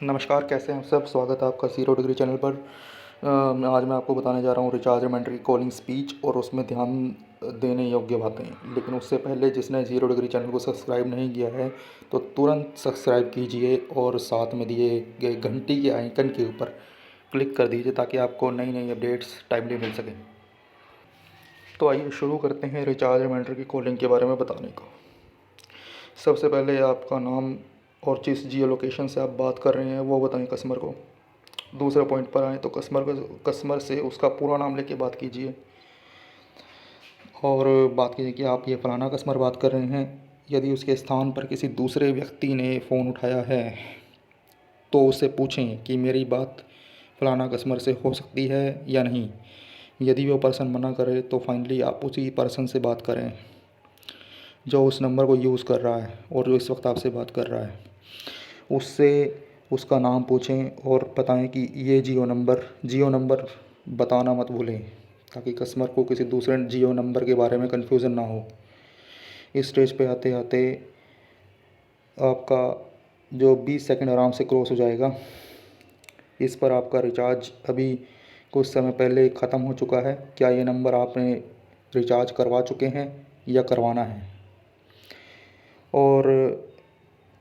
नमस्कार, कैसे हैं आप सब? स्वागत है आपका ज़ीरो डिग्री चैनल पर। आज मैं आपको बताने जा रहा हूँ रिचार्ज रिमाइंडर की कॉलिंग स्पीच और उसमें ध्यान देने योग्य बातें। लेकिन उससे पहले जिसने ज़ीरो डिग्री चैनल को सब्सक्राइब नहीं किया है तो तुरंत सब्सक्राइब कीजिए और साथ में दिए गए घंटी के आइकन के ऊपर क्लिक कर दीजिए ताकि आपको नई नई अपडेट्स टाइमली मिल सकें। तो आइए शुरू करते हैं रिचार्ज रिमाइंडर की कॉलिंग के बारे में बताने को। सबसे पहले आपका नाम और जिस जियो लोकेशन से आप बात कर रहे हैं वो बताएं कस्टमर को। दूसरे पॉइंट पर आएँ तो कस्टमर से उसका पूरा नाम लेके बात कीजिए और बात कीजिए कि आप ये फ़लाना कस्टमर बात कर रहे हैं। यदि उसके स्थान पर किसी दूसरे व्यक्ति ने फ़ोन उठाया है तो उससे पूछें कि मेरी बात फ़लाना कस्टमर से हो सकती है या नहीं। यदि वो पर्सन मना करे तो फाइनली आप उसी पर्सन से बात करें जो उस नंबर को यूज़ कर रहा है और जो इस वक्त आपसे बात कर रहा है। उससे उसका नाम पूछें और बताएं कि ये जियो नंबर बताना मत भूलें ताकि कस्टमर को किसी दूसरे जियो नंबर के बारे में कन्फ्यूज़न ना हो। इस स्टेज पे आते आते आपका जो 20 सेकंड आराम से क्रॉस हो जाएगा। इस पर आपका रिचार्ज अभी कुछ समय पहले ख़त्म हो चुका है। क्या ये नंबर आपने रिचार्ज करवा चुके हैं या करवाना है? और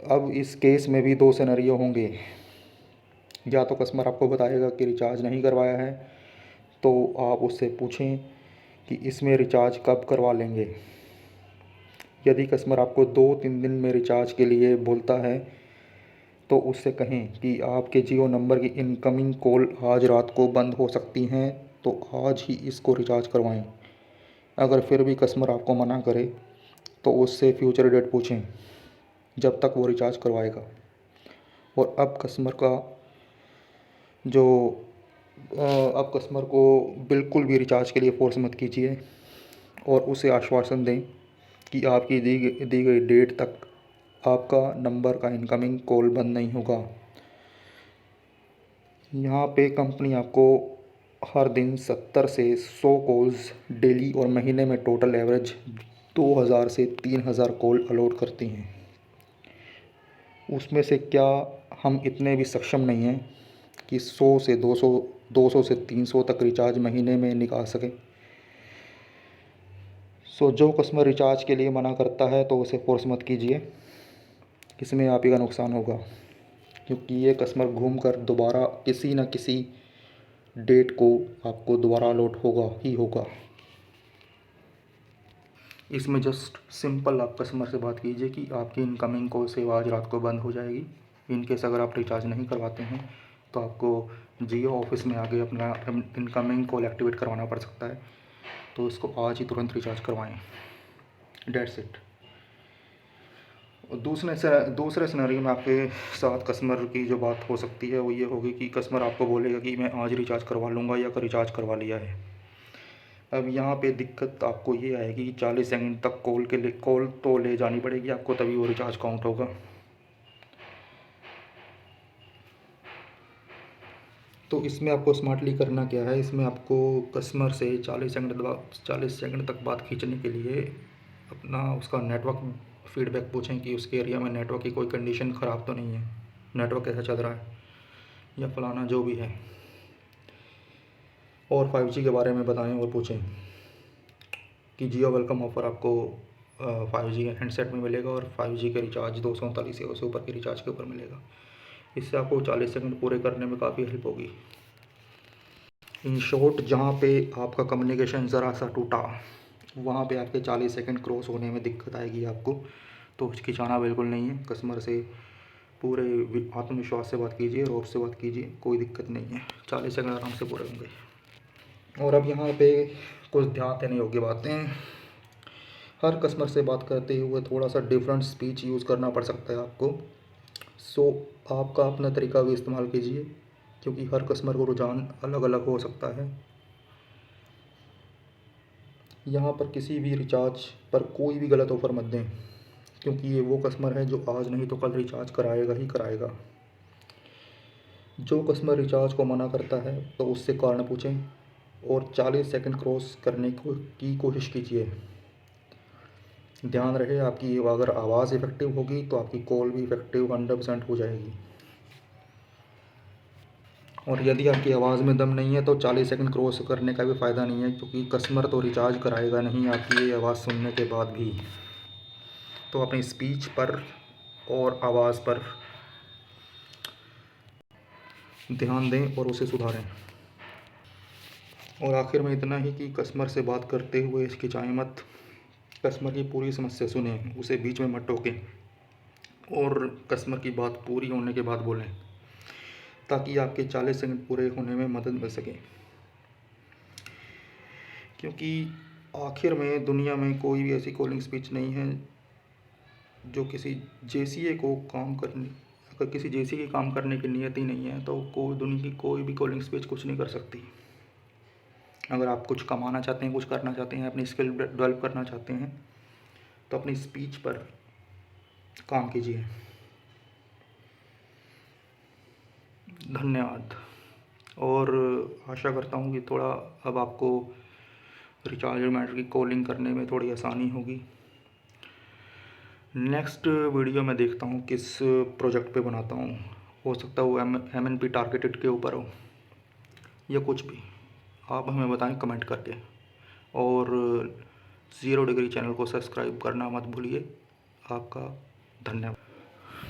अब इस केस में भी दो सिनेरियो होंगे। या तो कस्टमर आपको बताएगा कि रिचार्ज नहीं करवाया है तो आप उससे पूछें कि इसमें रिचार्ज कब करवा लेंगे। यदि कस्टमर आपको 2-3 दिन में रिचार्ज के लिए बोलता है तो उससे कहें कि आपके जियो नंबर की इनकमिंग कॉल आज रात को बंद हो सकती हैं तो आज ही इसको रिचार्ज करवाएं। अगर फिर भी कस्टमर आपको मना करे तो उससे फ्यूचर डेट पूछें जब तक वो रिचार्ज करवाएगा। और जो अब कस्टमर को बिल्कुल भी रिचार्ज के लिए फ़ोर्स मत कीजिए और उसे आश्वासन दें कि आपकी दी गई डेट तक आपका नंबर का इनकमिंग कॉल बंद नहीं होगा। यहाँ पे कंपनी आपको हर दिन 70 से 100 कॉल्स डेली और महीने में टोटल एवरेज 2000 से 3000 कॉल अलॉट करती हैं। उसमें से क्या हम इतने भी सक्षम नहीं हैं कि 100 से 200 से 300 तक रिचार्ज महीने में निकाल सकें? जो कस्टमर रिचार्ज के लिए मना करता है तो उसे फ़ोर्स मत कीजिए, इसमें आप ही का नुकसान होगा क्योंकि ये कस्टमर घूम कर दोबारा किसी न किसी डेट को आपको दोबारा अलॉट होगा ही होगा। इसमें जस्ट सिंपल आप कस्टमर से बात कीजिए कि आपकी इनकमिंग कॉल सेवा आज रात को बंद हो जाएगी। इन केस अगर आप रिचार्ज नहीं करवाते हैं तो आपको जियो ऑफिस में आके अपना इनकमिंग कॉल एक्टिवेट करवाना पड़ सकता है। तो इसको आज ही तुरंत रिचार्ज करवाएं। That's it. और दूसरे सिनेरियो में आपके साथ कस्टमर की जो बात हो सकती है वो ये होगी कि कस्टमर आपको बोलेगा कि मैं आज रिचार्ज करवा लूँगा या रिचार्ज करवा लिया है। अब यहाँ पे दिक्कत आपको ये आएगी कि 40 सेकंड तक कॉल तो ले जानी पड़ेगी आपको, तभी वो रिचार्ज काउंट होगा। तो इसमें आपको स्मार्टली करना क्या है, इसमें आपको कस्टमर से 40 सेकंड तक बात खींचने के लिए अपना उसका नेटवर्क फीडबैक पूछें कि उसके एरिया में नेटवर्क की कोई कंडीशन ख़राब तो नहीं है, नेटवर्क कैसा चल रहा है या फलाना जो भी है। और 5G के बारे में बताएं और पूछें कि जियो वेलकम ऑफ़र आपको 5G हैंडसेट में मिलेगा और 5G के रिचार्ज 239 से ऊपर के रिचार्ज के ऊपर मिलेगा। इससे आपको 40 सेकंड पूरे करने में काफ़ी हेल्प होगी। इन शॉर्ट, जहाँ पे आपका कम्युनिकेशन ज़रा सा टूटा वहाँ पे आपके 40 सेकंड क्रॉस होने में दिक्कत आएगी आपको। तो हिचकिचाना बिल्कुल नहीं है, कस्टमर से पूरे आत्मविश्वास से बात कीजिए, रौब से बात कीजिए, कोई दिक्कत नहीं है। 40 सेकंड आराम से पूरे होंगे। और अब यहाँ पे कुछ ध्यान देने योग्य बातें। हर कस्टमर से बात करते हुए थोड़ा सा डिफरेंट स्पीच यूज़ करना पड़ सकता है आपको। आपका अपना तरीका भी इस्तेमाल कीजिए क्योंकि हर कस्टमर को रुझान अलग अलग हो सकता है। यहाँ पर किसी भी रिचार्ज पर कोई भी गलत ऑफ़र मत दें क्योंकि ये वो कस्टमर है जो आज नहीं तो कल रिचार्ज कराएगा ही कराएगा। जो कस्टमर रिचार्ज को मना करता है तो उससे कारण पूछें और 40 सेकंड क्रॉस करने की कोशिश कीजिए। ध्यान रहे आपकी अगर आवाज़ इफ़ेक्टिव होगी तो आपकी कॉल भी इफ़ेक्टिव 100% हो जाएगी। और यदि आपकी आवाज़ में दम नहीं है तो 40 सेकंड क्रॉस करने का भी फ़ायदा नहीं है, क्योंकि कस्टमर तो रिचार्ज कराएगा नहीं आपकी ये आवाज़ सुनने के बाद भी। तो अपनी स्पीच पर और आवाज़ पर ध्यान दें और उसे सुधारें। और आखिर में इतना ही कि कस्टमर से बात करते हुए हिचकिचाएं मत। कस्टमर की पूरी समस्या सुनें, उसे बीच में मत टोकें और कस्टमर की बात पूरी होने के बाद बोलें, ताकि आपके 40 सेकंड पूरे होने में मदद मिल सके। क्योंकि आखिर में दुनिया में कोई भी ऐसी कॉलिंग स्पीच नहीं है जो किसी जेसीए को काम करने, अगर किसी जेसी के काम करने की नीयत ही नहीं है तो कोई दुनिया की कोई भी कॉलिंग स्पीच कुछ नहीं कर सकती। अगर आप कुछ कमाना चाहते हैं, कुछ करना चाहते हैं, अपनी स्किल डेवलप करना चाहते हैं, तो अपनी स्पीच पर काम कीजिए। धन्यवाद। और आशा करता हूँ कि थोड़ा अब आपको रिचार्ज मैटर की कॉलिंग करने में थोड़ी आसानी होगी। नेक्स्ट वीडियो में देखता हूँ किस प्रोजेक्ट पे बनाता हूँ। हो सकता है वो MNP टारगेटेड के ऊपर हो या कुछ भी। आप हमें बताएं कमेंट करके। और 0 डिग्री चैनल को सब्सक्राइब करना मत भूलिए। आपका धन्यवाद।